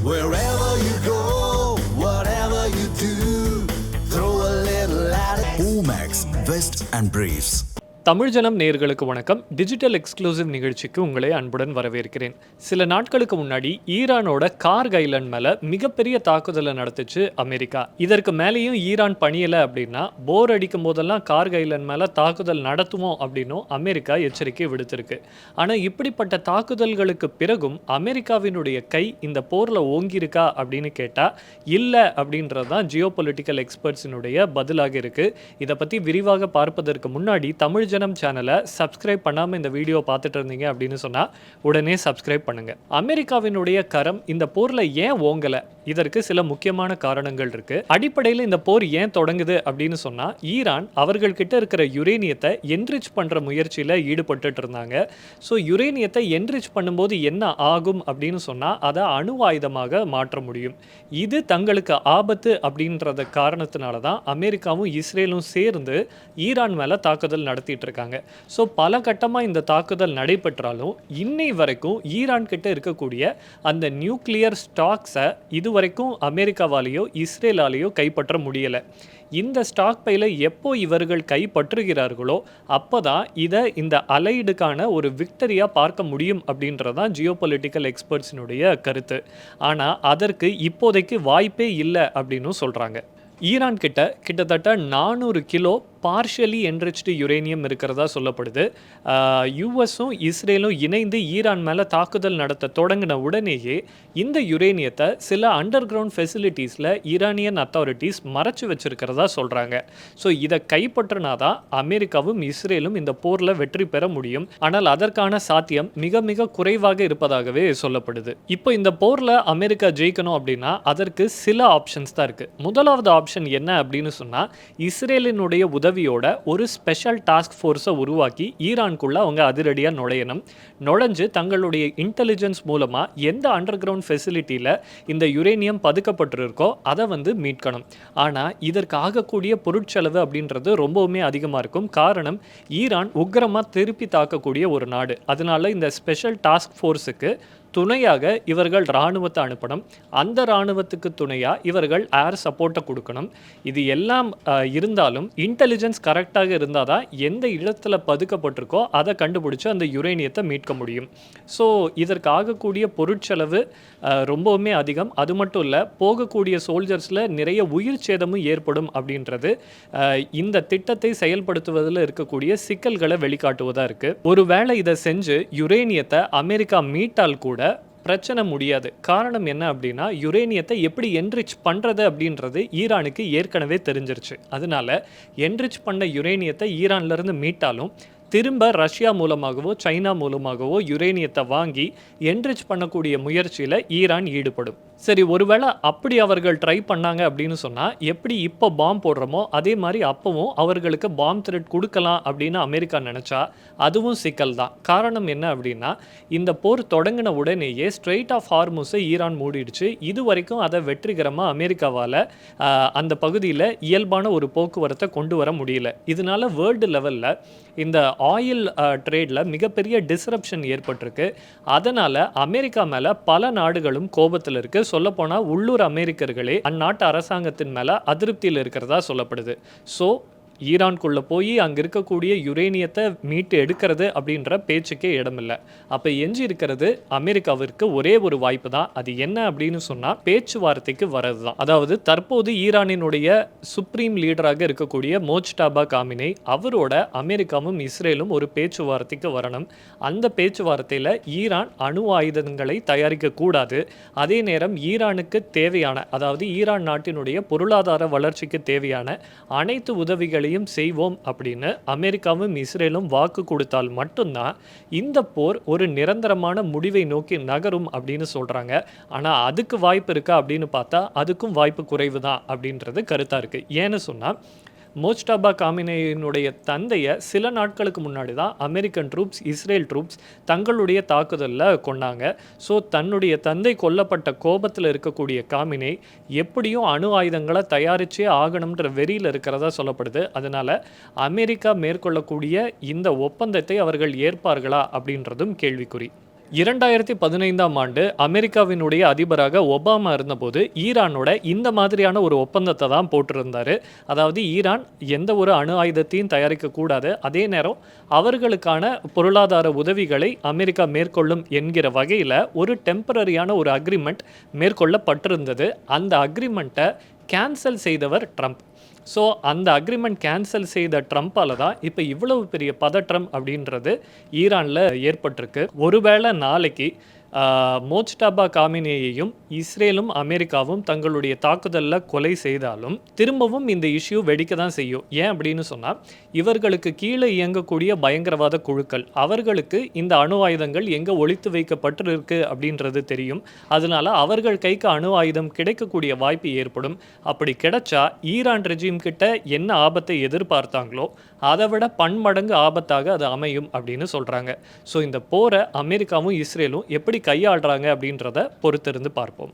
Wherever you go, whatever you do, throw a little at it. Omax, Vest and Briefs. Tamil ஜனம் நேயர்களுக்கு வணக்கம். Digital exclusive நிகழ்ச்சிக்கு உங்களை அன்புடன் வரவேற்கிறேன். சில நாட்களுக்கு முன்னாடி ஈரானோட கார்க் ஐலண்ட் மேல மிகப்பெரிய தாக்குதலை நடத்துச்சு அமெரிக்கா. இதற்கு மேலேயும் ஈரான் பணியலை அப்படின்னா போர் அடிக்கும் போதெல்லாம் கார்க் ஐலண்ட் மேல தாக்குதல் நடத்துவோம் அப்படின்னும் அமெரிக்கா எச்சரிக்கை விடுத்திருக்கு. ஆனால் இப்படிப்பட்ட தாக்குதல்களுக்கு பிறகும் அமெரிக்காவினுடைய கை இந்த போரில் ஓங்கியிருக்கா அப்படின்னு கேட்டால் இல்லை அப்படின்றது தான் ஜியோ பொலிட்டிக்கல் எக்ஸ்பர்ட்ஸினுடைய பதிலாக இருக்கு. இதை பற்றி விரிவாக பார்ப்பதற்கு முன்னாடி தமிழ் ஜனம் சேனலை சப்ஸ்கிரைப் பண்ணாமல் இந்த வீடியோ பார்த்துட்டு இருந்தீங்க அப்படின்னு சொன்னால் உடனே சப்ஸ்கிரைப் பண்ணுங்கள். அமெரிக்காவினுடைய கரம் இந்த போரில் ஏன் ஓங்கலை? இதற்கு சில முக்கியமான காரணங்கள் இருக்கு. அடிப்படையில் இந்த போர் ஏன் தொடங்குது அப்படின்னு சொன்னா ஈரான் அவர்கள்கிட்ட இருக்கிற யுரேனியத்தை என்ரிச் பண்ற முயற்சியில் ஈடுபட்டு இருந்தாங்க. ஸோ யுரேனியத்தை என்ரிச் பண்ணும்போது என்ன ஆகும் அப்படின்னு சொன்னா அதை அணு ஆயுதமாக மாற்ற முடியும். இது தங்களுக்கு ஆபத்து அப்படின்றத காரணத்தினால தான் அமெரிக்காவும் இஸ்ரேலும் சேர்ந்து ஈரான் மேல தாக்குதல் நடத்திட்டு இருக்காங்க. ஸோ பல கட்டமாக இந்த தாக்குதல் நடைபெற்றாலும் இன்னை வரைக்கும் ஈரான் கிட்ட இருக்கக்கூடிய அந்த நியூக்ளியர் ஸ்டாக்ஸை இதுவரைக்கும் அமெரிக்காவாலேயோ இஸ்ரேலாலேயோ கைப்பற்ற முடியலை. இந்த ஸ்டாக் பையில் எப்போ இவர்கள் கைப்பற்றுகிறார்களோ அப்போதான் இதை இந்த அலைடுக்கான ஒரு விக்டரியாக பார்க்க முடியும் அப்படின்றதான் ஜியோ பொலிட்டிக்கல் எக்ஸ்பர்ட்ஸினுடைய கருத்து. ஆனால் அதற்கு இப்போதைக்கு வாய்ப்பே இல்லை அப்படின்னு சொல்கிறாங்க. ஈரான் கிட்டத்தட்ட 400 கிலோ பார்ஷியலி என்ரிச்டு யுரேனியம் இருக்கிறதா சொல்லப்படுது. யூஎஸும் இஸ்ரேலும் இணைந்து ஈரான் மேலே தாக்குதல் நடத்த தொடங்கின உடனேயே இந்த யுரேனியத்தை சில அண்டர் கிரவுண்ட் ஃபெசிலிட்டிஸில் ஈரானியன் அத்தாரிட்டிஸ் மறைச்சு வச்சிருக்கிறதா சொல்கிறாங்க. ஸோ இதை கைப்பற்றினாதான் அமெரிக்காவும் இஸ்ரேலும் இந்த போரில் வெற்றி பெற முடியும். ஆனால் அதற்கான சாத்தியம் மிக மிக குறைவாக இருப்பதாகவே சொல்லப்படுது. இப்போ இந்த போரில் அமெரிக்கா ஜெயிக்கணும் அப்படின்னா அதற்கு சில ஆப்ஷன்ஸ் தான் இருக்குது. முதலாவது ஆப்ஷன் என்ன அப்படின்னு சொன்னால் இஸ்ரேலினுடைய உதவியோட ஒரு ஸ்பெஷல் டாஸ்க் ஃபோர்ஸை உருவாக்கி ஈரானுக்குள்ள அவங்க அதிரடியாக நுழைஞ்சு தங்களுடைய இன்டெலிஜென்ஸ் மூலமாக எந்த அண்டர் கிரவுண்ட் ஃபெசிலிட்டியில் இந்த யுரேனியம் பதுக்கப்பட்டிருக்கோ அதை மீட்கணும். ஆனால் இதற்கு ஆகக்கூடிய பொருட்செலவு அப்படின்றது ரொம்பவுமே அதிகமாக இருக்கும். காரணம் ஈரான் உக்கிரமாக திருப்பி தாக்கக்கூடிய ஒரு நாடு. அதனால இந்த ஸ்பெஷல் டாஸ்க் ஃபோர்ஸுக்கு துணையாக இவர்கள் இராணுவத்தை அனுப்பணும். அந்த இராணுவத்துக்கு துணையாக இவர்கள் ஏர் சப்போர்ட்டை கொடுக்கணும். இது எல்லாம் இருந்தாலும் இன்டெலிஜென்ஸ் கரெக்டாக இருந்தால் தான் எந்த இடத்துல பதுக்கப்பட்டிருக்கோ அதை கண்டுபிடிச்சி அந்த யுரேனியத்தை மீட்க முடியும். ஸோ இதற்கு ஆகக்கூடிய பொருட்செலவு ரொம்பவுமே அதிகம். அது மட்டும் இல்லை, போகக்கூடிய சோல்ஜர்ஸில் நிறைய உயிர் சேதமும் ஏற்படும் அப்படின்றது இந்த திட்டத்தை செயல்படுத்துவதில் இருக்கக்கூடிய சிக்கல்களை வெளிக்காட்டுவதாக இருக்குது. ஒருவேளை இதை செஞ்சு யுரேனியத்தை அமெரிக்கா மீட்டால் கூட பிரச்சனை முடியாது. காரணம் என்ன அப்படின்னா யுரேனியத்தை எப்படி என்ரிச் பண்ணுறது அப்படின்றது ஈரானுக்கு ஏற்கனவே தெரிஞ்சிருச்சு. அதனால என்ரிச் பண்ண யுரேனியத்தை ஈரான்லேருந்து மீட்டாலும் திரும்ப ரஷ்யா மூலமாகவோ சைனா மூலமாகவோ யுரேனியத்தை வாங்கி என்ரிச் பண்ணக்கூடிய முயற்சியில் ஈரான் ஈடுபடும். சரி, ஒருவேளை அப்படி அவர்கள் ட்ரை பண்ணாங்க அப்படின்னு சொன்னால் எப்படி இப்போ பாம் போடுறோமோ அதே மாதிரி அப்பவும் அவர்களுக்கு பாம் த்ரெட் கொடுக்கலாம் அப்படின்னு அமெரிக்கா நினச்சா அதுவும் சிக்கல் தான். காரணம் என்ன அப்படின்னா இந்த போர் தொடங்கின உடனேயே ஸ்ட்ரெயிட் ஆஃப் ஹார்முஸை ஈரான் மூடிடுச்சு. இது வரைக்கும் அதை வெற்றிகரமாக அமெரிக்காவால் அந்த பகுதியில் இயல்பான ஒரு போக்குவரத்தை கொண்டு வர முடியல. இதனால வேர்ல்டு லெவலில் இந்த ஆயில் ட்ரேடில் மிகப்பெரிய டிஸ்ரப்ஷன் ஏற்பட்டிருக்கு. அதனால் அமெரிக்கா மேலே பல நாடுகளும் கோபத்தில் இருக்குது. சொல்லப்போனால் உள்ளூர் அமெரிக்கர்களே அந்நாட்டு அரசாங்கத்தின் மேலே அதிருப்தியில் இருக்கிறதா சொல்லப்படுது. ஸோ ஈரானுக்குள்ளே போய் அங்கே இருக்கக்கூடிய யுரேனியத்தை மீட்டு எடுக்கிறது அப்படின்ற பேச்சுக்கே இடமில்லை. அப்போ எஞ்சி இருக்கிறது அமெரிக்காவிற்கு ஒரே ஒரு வாய்ப்பு தான். அது என்ன அப்படின்னு சொன்னால் பேச்சுவார்த்தைக்கு வர்றது தான். அதாவது தற்போது ஈரானினுடைய சுப்ரீம் லீடராக இருக்கக்கூடிய மோஜ்டபா காமினே அவரோட அமெரிக்காவும் இஸ்ரேலும் ஒரு பேச்சுவார்த்தைக்கு வரணும். அந்த பேச்சுவார்த்தையில் ஈரான் அணு ஆயுதங்களை தயாரிக்கக்கூடாது. அதே நேரம் ஈரானுக்கு தேவையான, அதாவது ஈரான் நாட்டினுடைய பொருளாதார வளர்ச்சிக்கு தேவையான அனைத்து உதவிகள் செய்வோம் அப்படின்னு அமெரிக்காவும் இஸ்ரேலும் வாக்கு கொடுத்தால் மட்டும்தான் இந்த போர் ஒரு நிரந்தரமான முடிவை நோக்கி நகரும் அப்படின்னு சொல்றாங்க. ஆனா அதுக்கு வாய்ப்பு இருக்கா அப்படின்னு பார்த்தா அதுக்கும் வாய்ப்பு குறைவு தான் அப்படின்றது கருத்தா இருக்கு. ஏன்னு சொன்னா மோஜ்டபா காமினேயினுடைய தந்தையை சில நாட்களுக்கு முன்னாடி தான் அமெரிக்கன் ட்ரூப்ஸ் இஸ்ரேல் ட்ரூப்ஸ் தங்களுடைய தாக்குதலில் கொண்டாங்க. ஸோ தன்னுடைய தந்தை கொல்லப்பட்ட கோபத்தில் இருக்கக்கூடிய காமினே எப்படியும் அணு ஆயுதங்களை தயாரிச்சே ஆகணும்ன்ற வெறியில் இருக்கிறதா சொல்லப்படுது. அதனால் அமெரிக்கா மேற்கொள்ளக்கூடிய இந்த ஒப்பந்தத்தை அவர்கள் ஏற்பார்களா அப்படின்றதும் கேள்விக்குறி. 2015ஆம் ஆண்டு அமெரிக்காவினுடைய அதிபராக ஒபாமா இருந்தபோது ஈரானோட இந்த மாதிரியான ஒரு ஒப்பந்தத்தை தான் போட்டிருந்தாரு. அதாவது ஈரான் எந்த ஒரு அணு ஆயுதத்தையும் தயாரிக்கக்கூடாது, அதே நேரம் அவர்களுக்கான பொருளாதார உதவிகளை அமெரிக்கா மேற்கொள்ளும் என்கிற வகையில் ஒரு டெம்பரரியான ஒரு அக்ரிமெண்ட் மேற்கொள்ளப்பட்டிருந்தது. அந்த அக்ரிமெண்ட்டை கேன்சல் செய்தவர் ட்ரம்ப். ஸோ அந்த அக்ரிமெண்ட் கேன்சல் செய்த ட்ரம்ப்பால தான் இப்போ இவ்வளவு பெரிய பதற்றம் அப்படின்றது ஈரானில் ஏற்பட்டிருக்கு. ஒருவேளை நாளைக்கு மோஜ்டபா காமினேயையும் இஸ்ரேலும் அமெரிக்காவும் தங்களுடைய தாக்குதலில் கொலை செய்தாலும் திரும்பவும் இந்த இஷ்யூ வெடிக்க தான் செய்யும். ஏன் அப்படின்னு சொன்னால், இவர்களுக்கு கீழே இயங்கக்கூடிய பயங்கரவாத குழுக்கள் அவர்களுக்கு இந்த அணு ஆயுதங்கள் எங்கே ஒளித்து வைக்கப்பட்டிருக்கு அப்படின்றது தெரியும். அதனால அவர்கள் கைக்கு அணு ஆயுதம் கிடைக்கக்கூடிய வாய்ப்பு ஏற்படும். அப்படி கிடைச்சா ஈரான் ரெஜிம் கிட்ட என்ன ஆபத்தை எதிர்பார்த்தாங்களோ அதை விட பன்மடங்கு ஆபத்தாக அது அமையும் அப்படின்னு சொல்கிறாங்க. ஸோ இந்த போரை அமெரிக்காவும் இஸ்ரேலும் எப்படி கையாளுறாங்க அப்படின்றத பொறுத்திருந்து பார்ப்போம்.